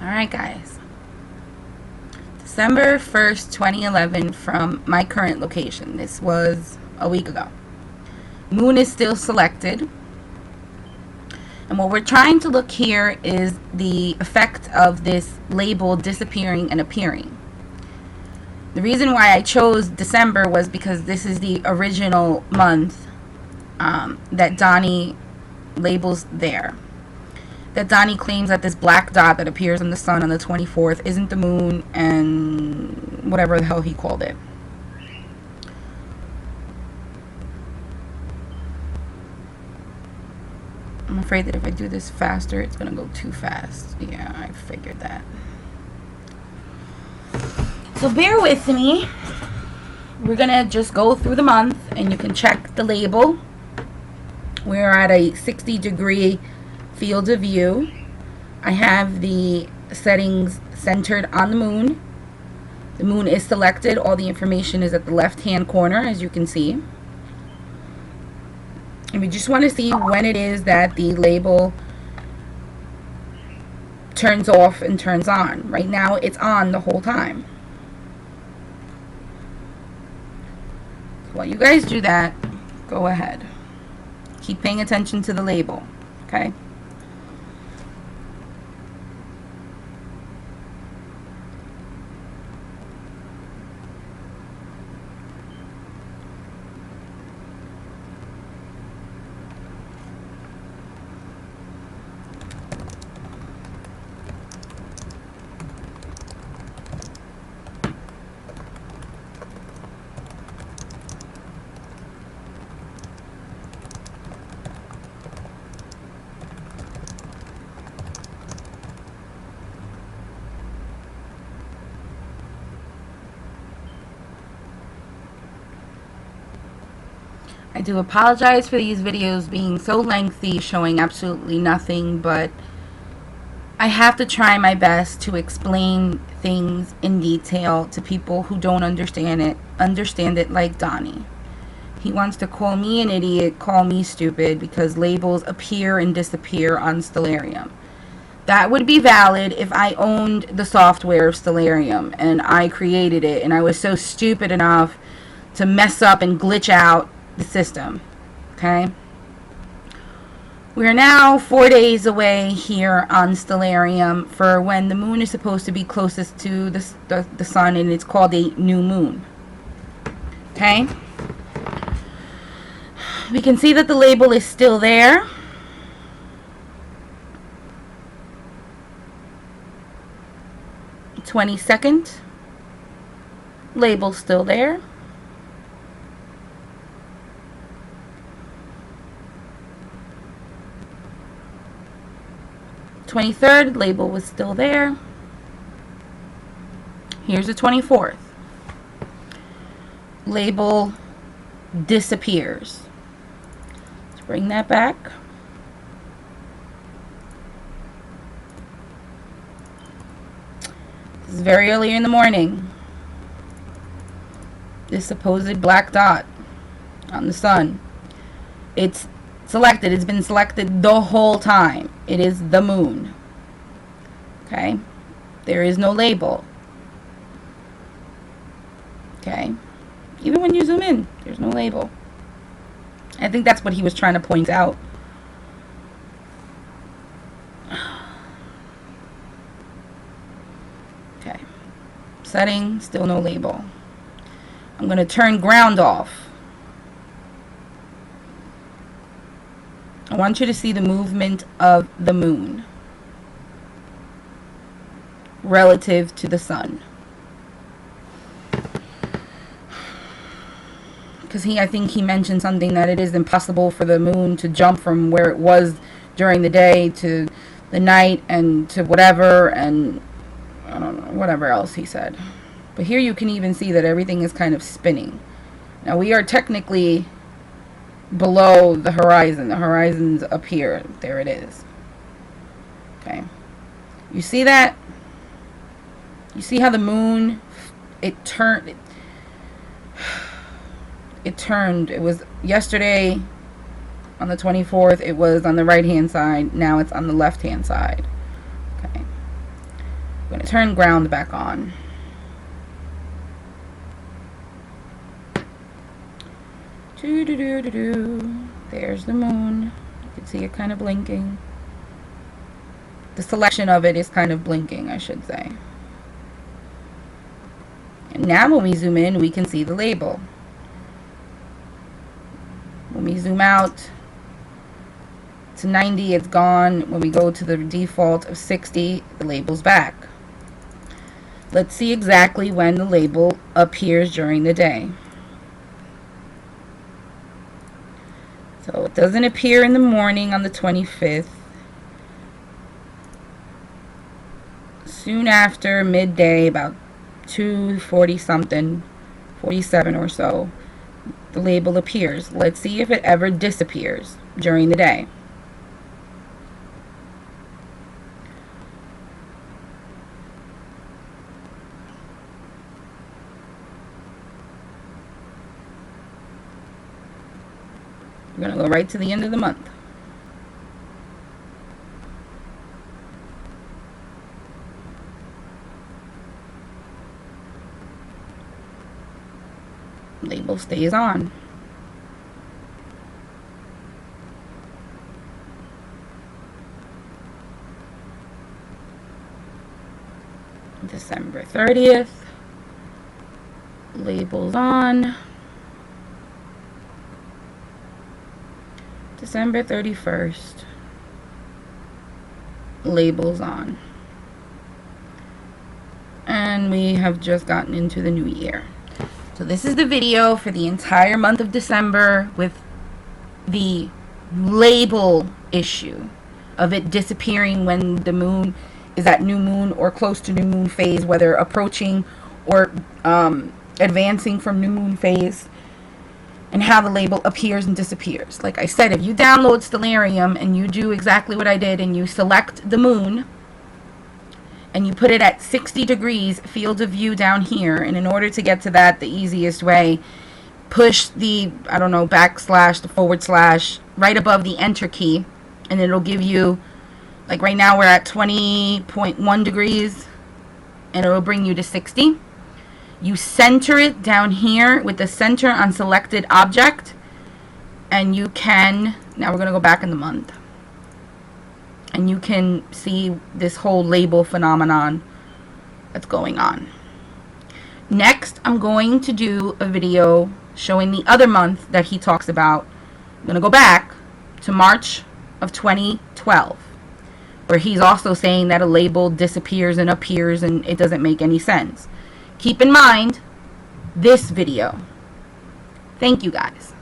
Alright guys, December 1st, 2011 from my current location. This was a week ago. Moon is still selected. And what we're trying to look here is the effect of this label disappearing and appearing. The reason why I chose December was because this is the original month that Donnie labels there. That Donnie claims that this black dot that appears in the sun on the 24th isn't the moon and whatever the hell he called it. I'm afraid that if I do this faster, it's going to go too fast. Yeah, I figured that. So bear with me. We're going to just go through the month and you can check the label. We're at a 60-degree field of view. I have the settings centered on the moon. The moon is selected. All the information is at the left-hand corner, as you can see. And we just want to see when it is that the label turns off and turns on. Right now, it's on the whole time. So while you guys do that, go ahead. Keep paying attention to the label, okay? I do apologize for these videos being so lengthy, showing absolutely nothing, but I have to try my best to explain things in detail to people who don't understand it like Donnie. He wants to call me an idiot, call me stupid, because labels appear and disappear on Stellarium. That would be valid if I owned the software of Stellarium and I created it and I was so stupid enough to mess up and glitch out the system. Okay, we are now 4 days away here on Stellarium for when the moon is supposed to be closest to the sun, and it's called a new moon. Okay, we can see that the label is still there. The 22nd label still there. 23rd label was still there. Here's the 24th. Label disappears. Let's bring that back. This is very early in the morning. This supposed black dot on the sun. It's selected. It's been selected the whole time. It is the moon. Okay? There is no label. Okay? Even when you zoom in, there's no label. I think that's what he was trying to point out. Okay. Setting, still no label. I'm going to turn ground off. I want you to see the movement of the moon relative to the sun. Because I think he mentioned something that it is impossible for the moon to jump from where it was during the day to the night and to whatever, and I don't know, whatever else he said. But here you can even see that everything is kind of spinning. Now we are technically below the horizon. The horizon's up here. There it is. Okay. You see that? You see how the moon, it turned. It was yesterday on the 24th. It was on the right hand side. Now it's on the left hand side. Okay. I'm going to turn ground back on. There's the moon. You can see it kind of blinking. The selection of it is kind of blinking, I should say. And now when we zoom in, we can see the label. When we zoom out to 90, it's gone. When we go to the default of 60, the label's back. Let's see exactly when the label appears during the day. So it doesn't appear in the morning on the 25th. Soon after midday, about 2:40 something, 47 or so, the label appears. Let's see if it ever disappears during the day. We're going to go right to the end of the month. Label stays on. December 30th. Labels on. December 31st. Labels on. And we have just gotten into the new year. So this is the video for the entire month of December with the label issue of it disappearing when the moon is at new moon or close to new moon phase, whether approaching or advancing from new moon phase, and how the label appears and disappears. Like I said, if you download Stellarium and you do exactly what I did and you select the moon and you put it at 60 degrees field of view down here, and in order to get to that the easiest way, push the, I don't know, backslash, the forward slash right above the enter key, and it'll give you, like right now we're at 20.1 degrees, and it'll bring you to 60. You center it down here with the center on selected object, and you can, now we're going to go back in the month, and you can see this whole label phenomenon that's going on. Next, I'm going to do a video showing the other month that he talks about. I'm going to go back to March of 2012, where he's also saying that a label disappears and appears and it doesn't make any sense. Keep in mind this video. Thank you guys.